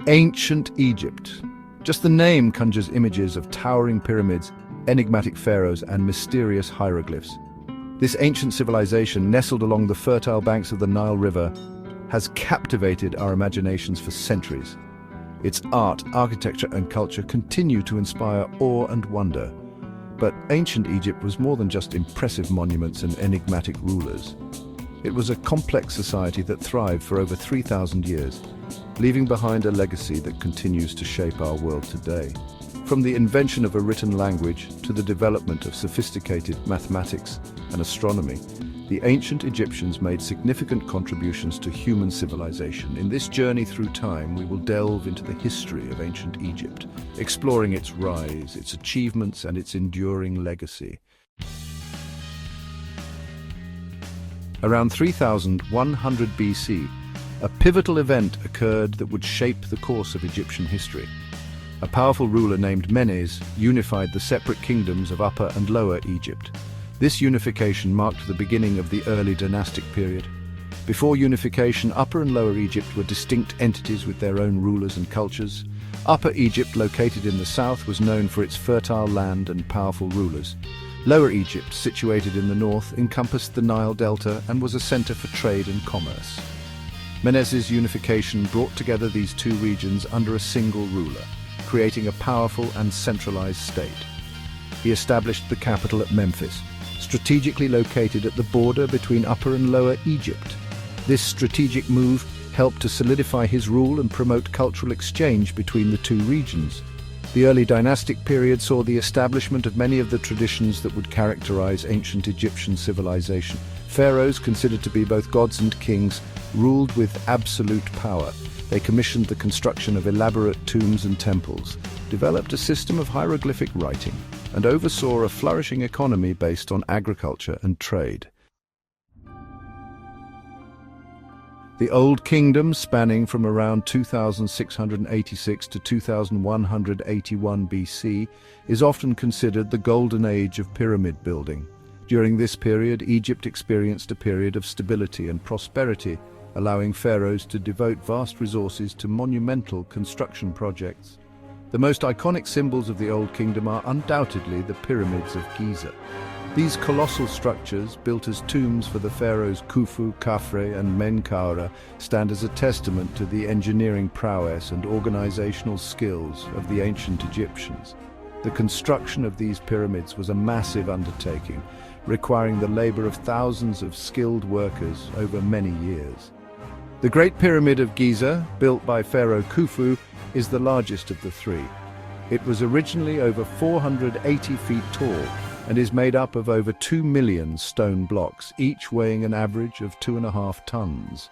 Ancient Egypt. Just the name conjures images of towering pyramids, enigmatic pharaohs, and mysterious hieroglyphs. This ancient civilization, nestled along the fertile banks of the Nile River, has captivated our imaginations for centuries. Its art, architecture, and culture continue to inspire awe and wonder. But ancient Egypt was more than just impressive monuments and enigmatic rulers. It was a complex society that thrived for over 3,000 years, leaving behind a legacy that continues to shape our world today. From the invention of a written language to the development of sophisticated mathematics and astronomy, the ancient Egyptians made significant contributions to human civilization. In this journey through time, we will delve into the history of ancient Egypt, exploring its rise, its achievements, and its enduring legacy. Around 3100 BC, a pivotal event occurred that would shape the course of Egyptian history. A powerful ruler named Menes unified the separate kingdoms of Upper and Lower Egypt. This unification marked the beginning of the early dynastic period. Before unification, Upper and Lower Egypt were distinct entities with their own rulers and cultures. Upper Egypt, located in the south, was known for its fertile land and powerful rulers. Lower Egypt, situated in the north, encompassed the Nile Delta and was a center for trade and commerce. Menes's unification brought together these two regions under a single ruler, creating a powerful and centralized state. He established the capital at Memphis, strategically located at the border between Upper and Lower Egypt. This strategic move helped to solidify his rule and promote cultural exchange between the two regions. The early dynastic period saw the establishment of many of the traditions that would characterize ancient Egyptian civilization. Pharaohs, considered to be both gods and kings, ruled with absolute power. They commissioned the construction of elaborate tombs and temples, developed a system of hieroglyphic writing, and oversaw a flourishing economy based on agriculture and trade. The Old Kingdom, spanning from around 2686 to 2181 BC, is often considered the golden age of pyramid building. During this period, Egypt experienced a period of stability and prosperity, allowing pharaohs to devote vast resources to monumental construction projects. The most iconic symbols of the Old Kingdom are undoubtedly the pyramids of Giza. These colossal structures, built as tombs for the pharaohs Khufu, Khafre, and Menkaure, stand as a testament to the engineering prowess and organizational skills of the ancient Egyptians. The construction of these pyramids was a massive undertaking, requiring the labor of thousands of skilled workers over many years. The Great Pyramid of Giza, built by Pharaoh Khufu, is the largest of the three. It was originally over 480 feet tall and is made up of over 2 million stone blocks, each weighing an average of 2.5 tons.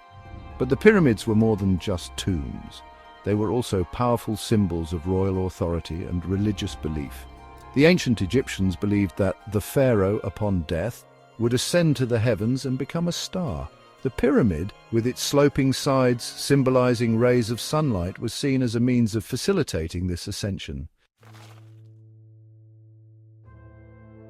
But the pyramids were more than just tombs. They were also powerful symbols of royal authority and religious belief. The ancient Egyptians believed that the pharaoh, upon death, would ascend to the heavens and become a star. The pyramid, with its sloping sides symbolizing rays of sunlight, was seen as a means of facilitating this ascension.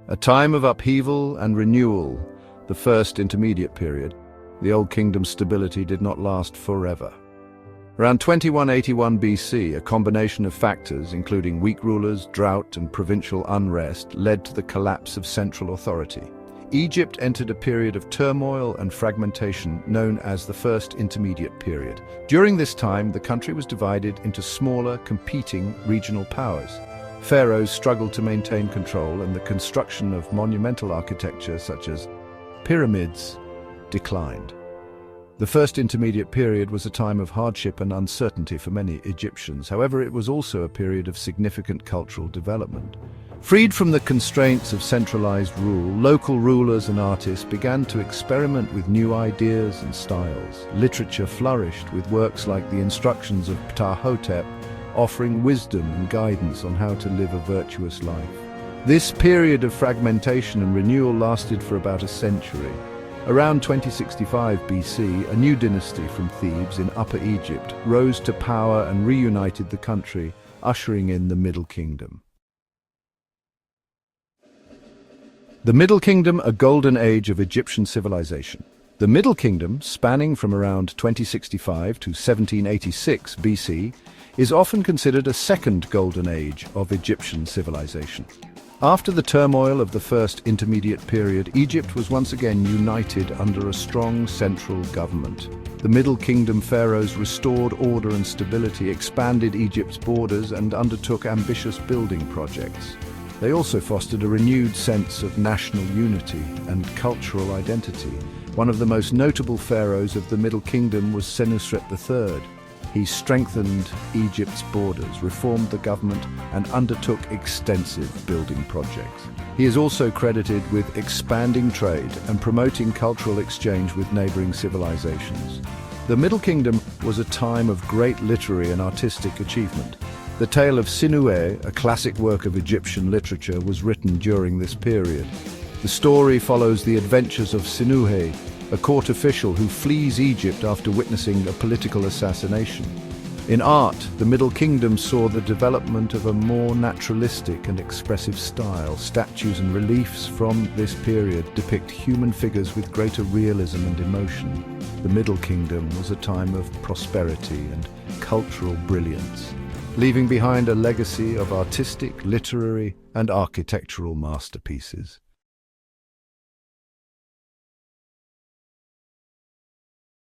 A time of upheaval and renewal, the first intermediate period, the Old Kingdom's stability did not last forever. Around 2181 BC, a combination of factors, including weak rulers, drought, and provincial unrest, led to the collapse of central authority. Egypt entered a period of turmoil and fragmentation known as the First Intermediate Period. During this time, the country was divided into smaller, competing regional powers. Pharaohs struggled to maintain control, and the construction of monumental architecture such as pyramids declined. The First Intermediate Period was a time of hardship and uncertainty for many Egyptians. However, it was also a period of significant cultural development. Freed from the constraints of centralized rule, local rulers and artists began to experiment with new ideas and styles. Literature flourished, with works like the Instructions of Ptahhotep offering wisdom and guidance on how to live a virtuous life. This period of fragmentation and renewal lasted for about a century. Around 2065 BC, a new dynasty from Thebes in Upper Egypt rose to power and reunited the country, ushering in the Middle Kingdom. The Middle Kingdom, a golden age of Egyptian civilization. The Middle Kingdom, spanning from around 2065 to 1786 BC, is often considered a second golden age of Egyptian civilization. After the turmoil of the first intermediate period, Egypt was once again united under a strong central government. The Middle Kingdom pharaohs restored order and stability, expanded Egypt's borders, and undertook ambitious building projects. They also fostered a renewed sense of national unity and cultural identity. One of the most notable pharaohs of the Middle Kingdom was Senusret III. He strengthened Egypt's borders, reformed the government, and undertook extensive building projects. He is also credited with expanding trade and promoting cultural exchange with neighboring civilizations. The Middle Kingdom was a time of great literary and artistic achievement. The tale of Sinuhe, a classic work of Egyptian literature, was written during this period. The story follows the adventures of Sinuhe, a court official who flees Egypt after witnessing a political assassination. In art, the Middle Kingdom saw the development of a more naturalistic and expressive style. Statues and reliefs from this period depict human figures with greater realism and emotion. The Middle Kingdom was a time of prosperity and cultural brilliance, leaving behind a legacy of artistic, literary, and architectural masterpieces.